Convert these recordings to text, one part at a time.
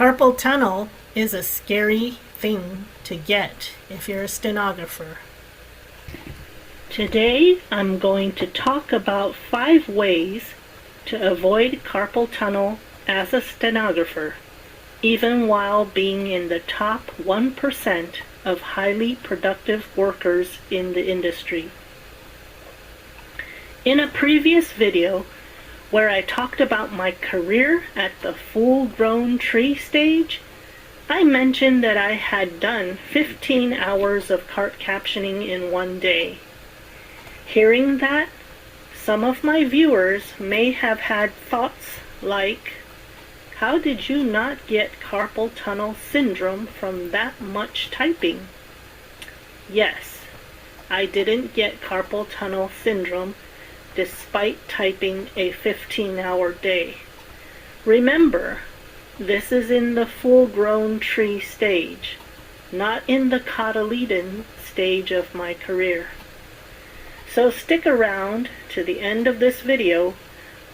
Carpal tunnel is a scary thing to get if you're a stenographer. Today I'm going to talk about 5 ways to avoid carpal tunnel as a stenographer, even while being in the top 1% of highly productive workers in the industry. In a previous video, where I talked about my career at the full-grown tree stage, I mentioned that I had done 15 hours of cart captioning in one day. Hearing that, some of my viewers may have had thoughts like, how did you not get carpal tunnel syndrome from that much typing? Yes, I didn't get carpal tunnel syndrome despite typing a 15-hour day. Remember, this is in the full-grown tree stage, not in the cotyledon stage of my career. So stick around to the end of this video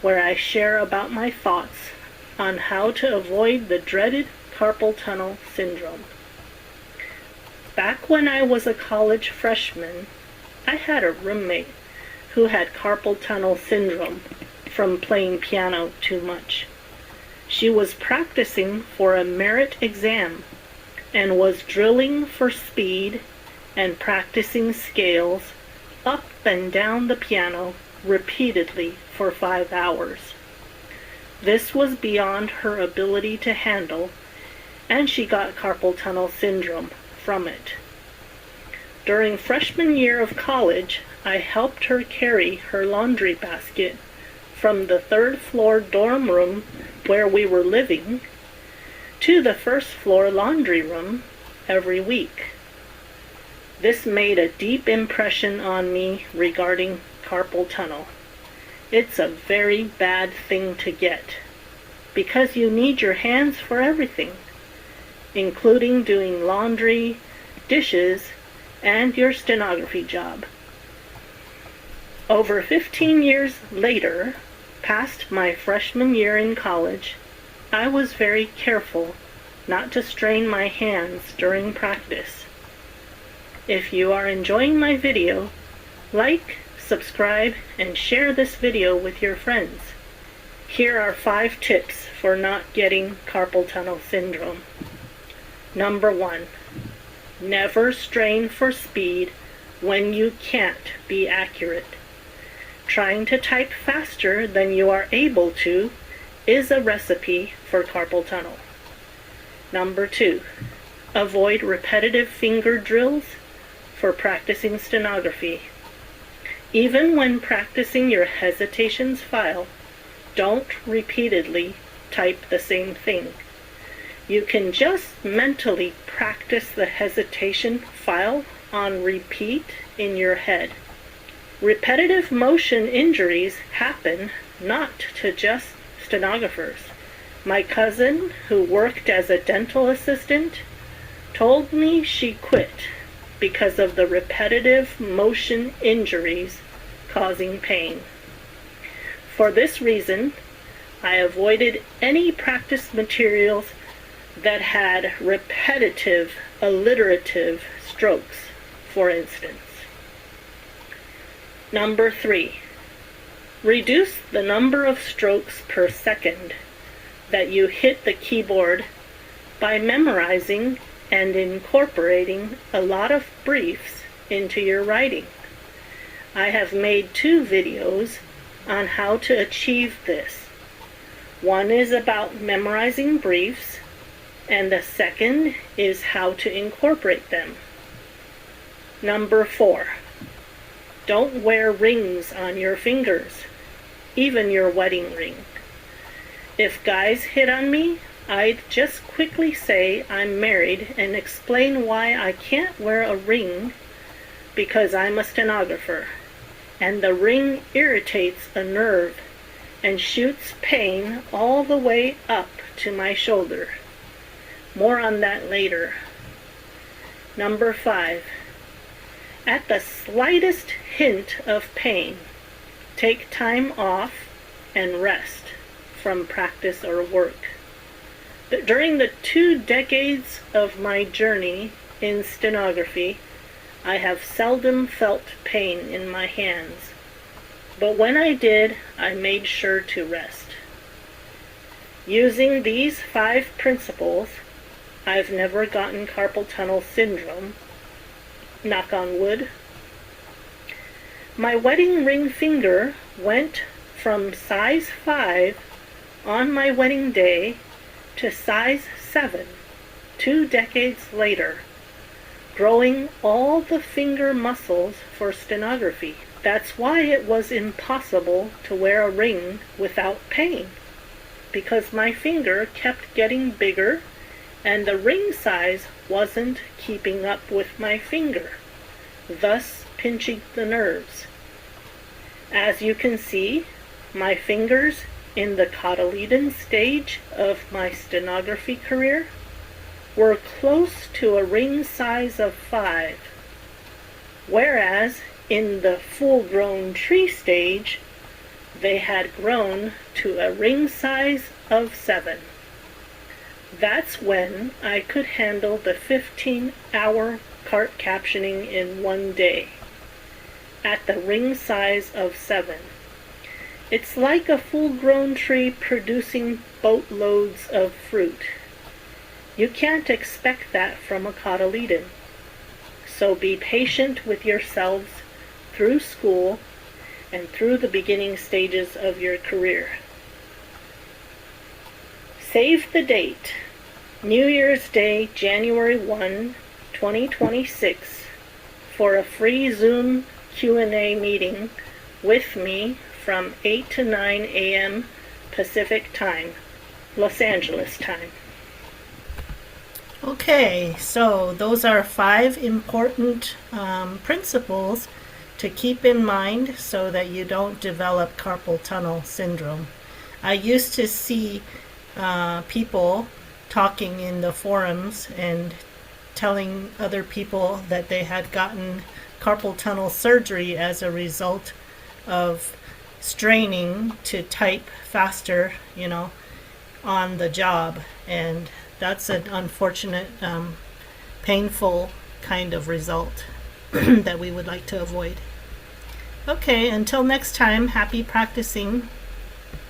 where I share about my thoughts on how to avoid the dreaded carpal tunnel syndrome. Back when I was a college freshman, I had a roommate who had carpal tunnel syndrome from playing piano too much. She was practicing for a merit exam and was drilling for speed and practicing scales up and down the piano repeatedly for 5 hours. This was beyond her ability to handle, and she got carpal tunnel syndrome from it. During freshman year of college, I helped her carry her laundry basket from the 3rd floor dorm room where we were living to the 1st floor laundry room every week. This made a deep impression on me regarding carpal tunnel. It's a very bad thing to get because you need your hands for everything, including doing laundry, dishes, and your stenography job. Over 15 years later, past my freshman year in college, I was very careful not to strain my hands during practice. If you are enjoying my video, like, subscribe, and share this video with your friends. Here are 5 tips for not getting carpal tunnel syndrome. Number 1, never strain for speed when you can't be accurate. Trying to type faster than you are able to is a recipe for carpal tunnel. Number 2, avoid repetitive finger drills for practicing stenography. Even when practicing your hesitations file, don't repeatedly type the same thing. You can just mentally practice the hesitation file on repeat in your head. Repetitive motion injuries happen not to just stenographers. My cousin, who worked as a dental assistant, told me she quit because of the repetitive motion injuries causing pain. For this reason, I avoided any practice materials that had repetitive, alliterative strokes, for instance. Number 3, reduce the number of strokes per second that you hit the keyboard by memorizing and incorporating a lot of briefs into your writing. I have made 2 videos on how to achieve this. One is about memorizing briefs, and the second is how to incorporate them. Number 4, don't wear rings on your fingers, even your wedding ring. If guys hit on me, I'd just quickly say I'm married and explain why I can't wear a ring because I'm a stenographer, and the ring irritates a nerve and shoots pain all the way up to my shoulder. More on that later. Number 5, at the slightest hint of pain, take time off and rest from practice or work. During the 2 decades of my journey in stenography, I have seldom felt pain in my hands, but when I did, I made sure to rest. Using these 5 principles, I've never gotten carpal tunnel syndrome, knock on wood. My wedding ring finger went from size 5 on my wedding day to size 7 2 decades later, growing all the finger muscles for stenography. That's why it was impossible to wear a ring without pain, because my finger kept getting bigger and the ring size wasn't keeping up with my finger, thus pinching the nerves. As you can see, my fingers in the cotyledon stage of my stenography career were close to a ring size of 5, whereas in the full-grown tree stage, they had grown to a ring size of 7. That's when I could handle the 15-hour cart captioning in one day, at the ring size of 7. It's like a full-grown tree producing boatloads of fruit. You can't expect that from a cotyledon. So be patient with yourselves through school and through the beginning stages of your career. Save the date, New Year's Day, January 1, 2026, for a free Zoom Q&A meeting with me from 8 to 9 a.m. Pacific Time, Los Angeles time. Okay, so those are 5 important principles to keep in mind so that you don't develop carpal tunnel syndrome. I used to see people talking in the forums and telling other people that they had gotten carpal tunnel surgery as a result of straining to type faster, on the job. And that's an unfortunate, painful kind of result that we would like to avoid. Okay, until next time, happy practicing.